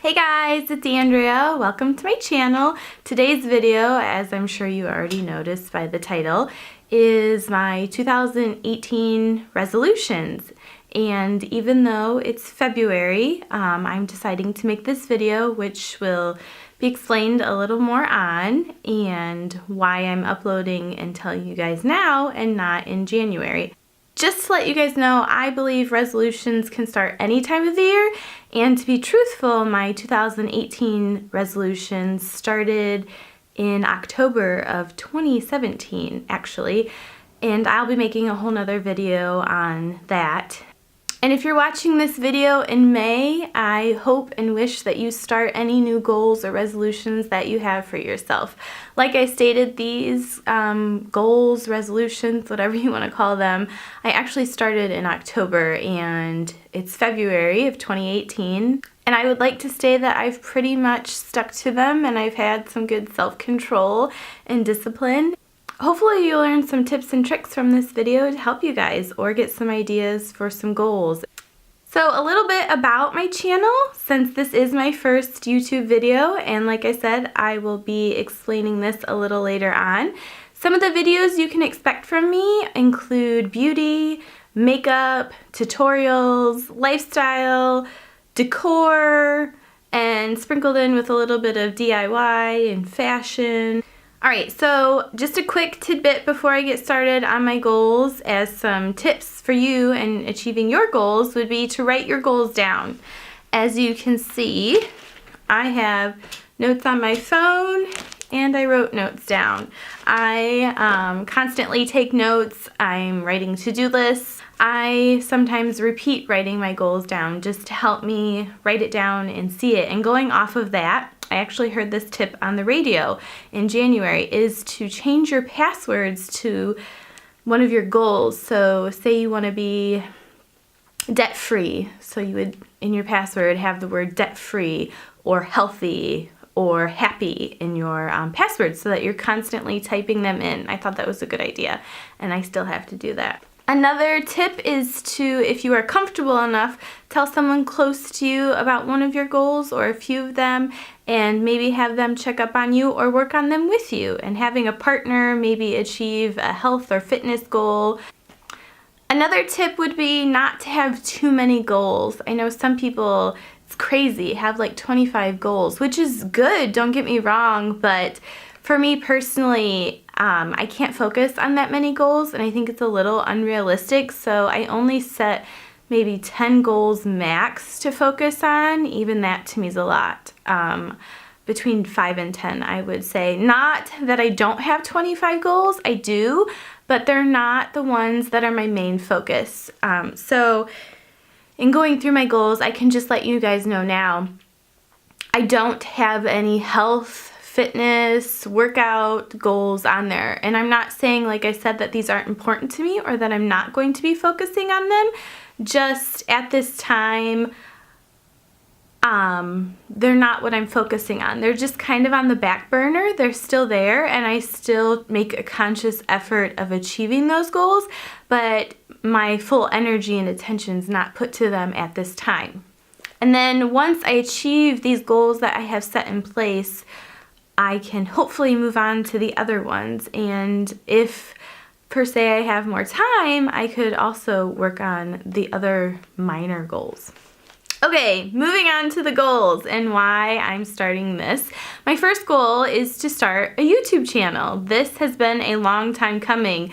Hey guys, it's Andrea. Welcome to my channel. Today's video, as I'm sure you already noticed by the title, is my 2018 resolutions. And even though it's February, I'm deciding to make this video, which will be explained a little more on, and why I'm uploading and telling you guys now and not in January. Just to let you guys know, I believe resolutions can start any time of the year, and to be truthful, my 2018 resolutions started in October of 2017, actually, and I'll be making a whole nother video on that. And if you're watching this video in May, I hope and wish that you start any new goals or resolutions that you have for yourself. Like I stated, these goals, resolutions, whatever you want to call them, I actually started in October and it's February of 2018. And I would like to say that I've pretty much stuck to them and I've had some good self-control and discipline. Hopefully you'll learn some tips and tricks from this video to help you guys or get some ideas for some goals. So a little bit about my channel, since this is my first YouTube video, and like I said, I will be explaining this a little later on. Some of the videos you can expect from me include beauty, makeup, tutorials, lifestyle, decor, and sprinkled in with a little bit of DIY and fashion. Alright, so just a quick tidbit before I get started on my goals, as some tips for you in achieving your goals would be to write your goals down. As you can see, I have notes on my phone and I wrote notes down. I constantly take notes. I'm writing to-do lists. I sometimes repeat writing my goals down just to help me write it down and see it. And going off of that, I actually heard this tip on the radio in January, is to change your passwords to one of your goals. So say you want to be debt-free, so you would in your password have the word debt-free or healthy or happy in your password so that you're constantly typing them in. I thought that was a good idea and I still have to do that. Another tip is to, if you are comfortable enough, tell someone close to you about one of your goals or a few of them, and maybe have them check up on you or work on them with you. And having a partner maybe achieve a health or fitness goal. Another tip would be not to have too many goals. I know some people, it's crazy, have like 25 goals, which is good, don't get me wrong, but for me personally, I can't focus on that many goals, and I think it's a little unrealistic, so I only set maybe 10 goals max to focus on. Even that to me is a lot. Between 5 and 10, I would say. Not that I don't have 25 goals, I do, but they're not the ones that are my main focus. So in going through my goals, I can just let you guys know now, I don't have any health, fitness, workout goals on there. And I'm not saying, like I said, that these aren't important to me or that I'm not going to be focusing on them. Just at this time, they're not what I'm focusing on. They're just kind of on the back burner. They're still there and I still make a conscious effort of achieving those goals, but my full energy and attention is not put to them at this time. And then once I achieve these goals that I have set in place, I can hopefully move on to the other ones, and if per se I have more time, I could also work on the other minor goals. Okay, moving on to the goals and why I'm starting this. My first goal is to start a YouTube channel. This has been a long time coming.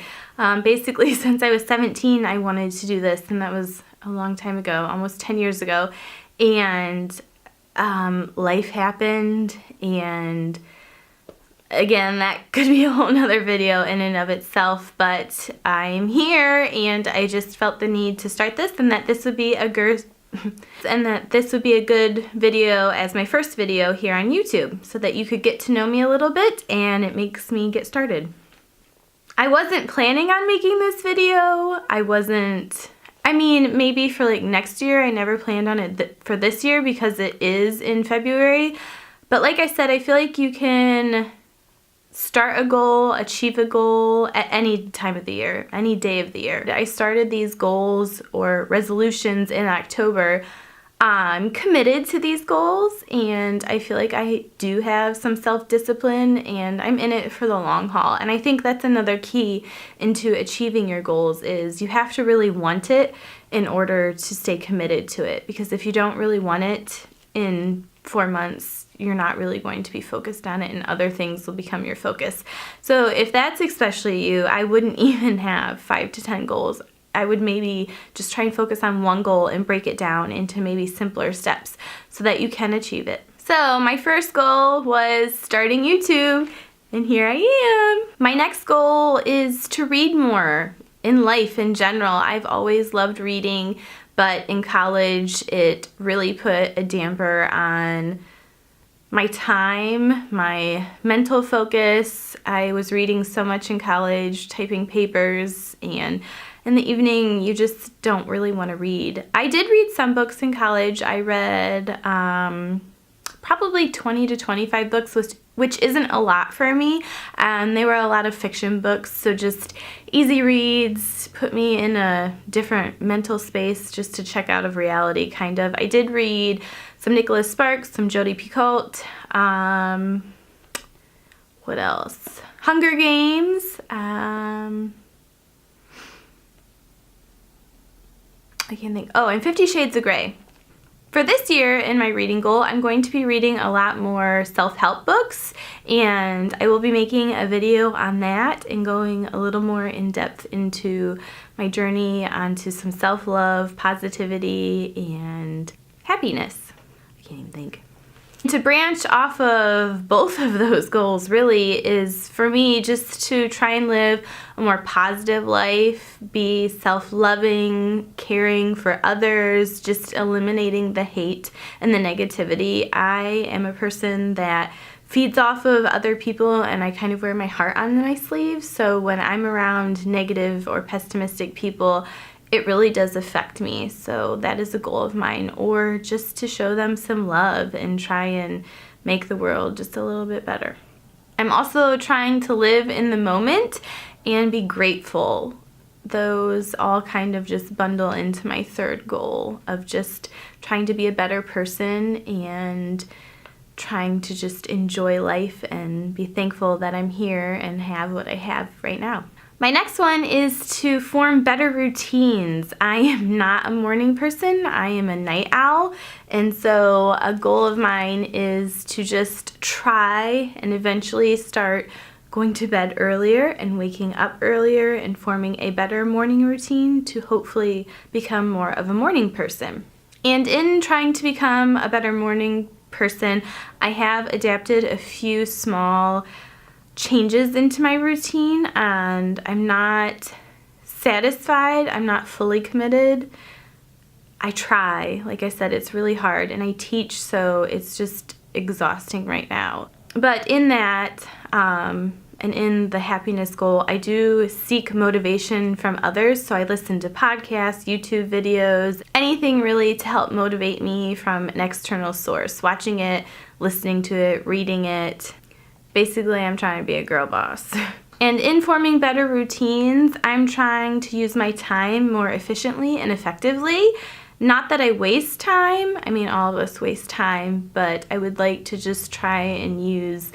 Basically since I was 17 I wanted to do this, and that was a long time ago, almost 10 years ago, and life happened, and again, that could be a whole nother video in and of itself, but I'm here and I just felt the need to start this, and that this would be a good video as my first video here on YouTube, so that you could get to know me a little bit and it makes me get started. I wasn't planning on making this video. I mean, maybe for like next year. I never planned on it for this year because it is in February. But like I said, I feel like you can start a goal, achieve a goal at any time of the year, any day of the year. I started these goals or resolutions in October. I'm committed to these goals, and I feel like I do have some self-discipline, and I'm in it for the long haul. And I think that's another key into achieving your goals is you have to really want it in order to stay committed to it. Because if you don't really want it in 4 months, you're not really going to be focused on it, and other things will become your focus. So if that's especially you, I wouldn't even have 5 to 10 goals. I would maybe just try and focus on one goal and break it down into maybe simpler steps so that you can achieve it. So my first goal was starting YouTube, and here I am. My next goal is to read more in life in general. I've always loved reading, but in college it really put a damper on my time, my mental focus. I was reading so much in college, typing papers, and in the evening you just don't really want to read. I did read some books in college. I read probably 20 to 25 books, which isn't a lot for me. They were a lot of fiction books, so just easy reads, put me in a different mental space just to check out of reality, kind of. I did read some Nicholas Sparks, some Jodi Picoult, what else? Hunger Games, I can't think. Oh, and 50 Shades of Grey. For this year in my reading goal, I'm going to be reading a lot more self-help books, and I will be making a video on that and going a little more in depth into my journey onto some self-love, positivity, and happiness. I can't even think. To branch off of both of those goals really is for me just to try and live a more positive life, be self-loving, caring for others, just eliminating the hate and the negativity. I am a person that feeds off of other people, and I kind of wear my heart on my sleeve, so when I'm around negative or pessimistic people, it really does affect me. So that is a goal of mine, or just to show them some love and try and make the world just a little bit better. I'm also trying to live in the moment and be grateful. Those all kind of just bundle into my third goal of just trying to be a better person and trying to just enjoy life and be thankful that I'm here and have what I have right now. My next one is to form better routines. I am not a morning person, I am a night owl, and so a goal of mine is to just try and eventually start going to bed earlier and waking up earlier and forming a better morning routine to hopefully become more of a morning person. And in trying to become a better morning person, I have adapted a few small changes into my routine, and I'm not satisfied. I'm not fully committed. I try. Like I said, it's really hard, and I teach, so it's just exhausting right now. But in that, and in the happiness goal, I do seek motivation from others, so I listen to podcasts, YouTube videos, anything really to help motivate me from an external source, watching it, listening to it, reading it. Basically, I'm trying to be a girl boss. And in forming better routines, I'm trying to use my time more efficiently and effectively. Not that I waste time. I mean, all of us waste time, but I would like to just try and use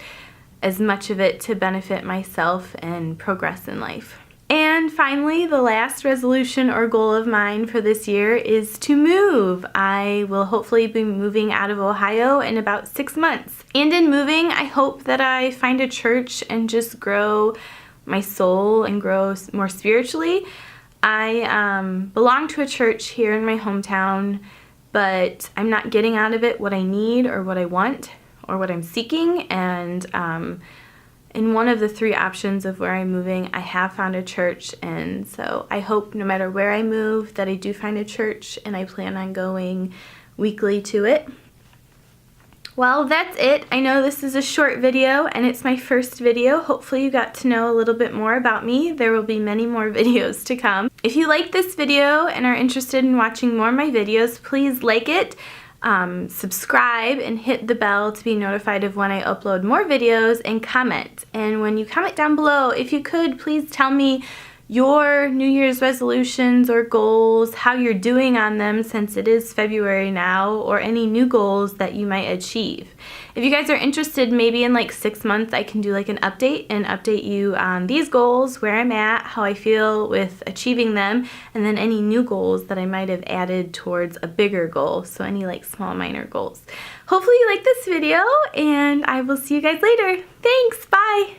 as much of it to benefit myself and progress in life. And finally, the last resolution or goal of mine for this year is to move. I will hopefully be moving out of Ohio in about 6 months. And in moving, I hope that I find a church and just grow my soul and grow more spiritually. I belong to a church here in my hometown, but I'm not getting out of it what I need or what I want or what I'm seeking. And in one of the 3 options of where I'm moving, I have found a church, and so I hope no matter where I move that I do find a church, and I plan on going weekly to it. Well, that's it. I know this is a short video, and it's my first video. Hopefully you got to know a little bit more about me. There will be many more videos to come. If you like this video and are interested in watching more of my videos, please like it. Subscribe and hit the bell to be notified of when I upload more videos, and comment. And when you comment down below, if you could, please tell me your New Year's resolutions or goals, how you're doing on them since it is February now, or any new goals that you might achieve. If you guys are interested, maybe in like 6 months I can do like an update and update you on these goals, where I'm at, how I feel with achieving them, and then any new goals that I might have added towards a bigger goal, so any like small minor goals. Hopefully you like this video, and I will see you guys later. Thanks, bye!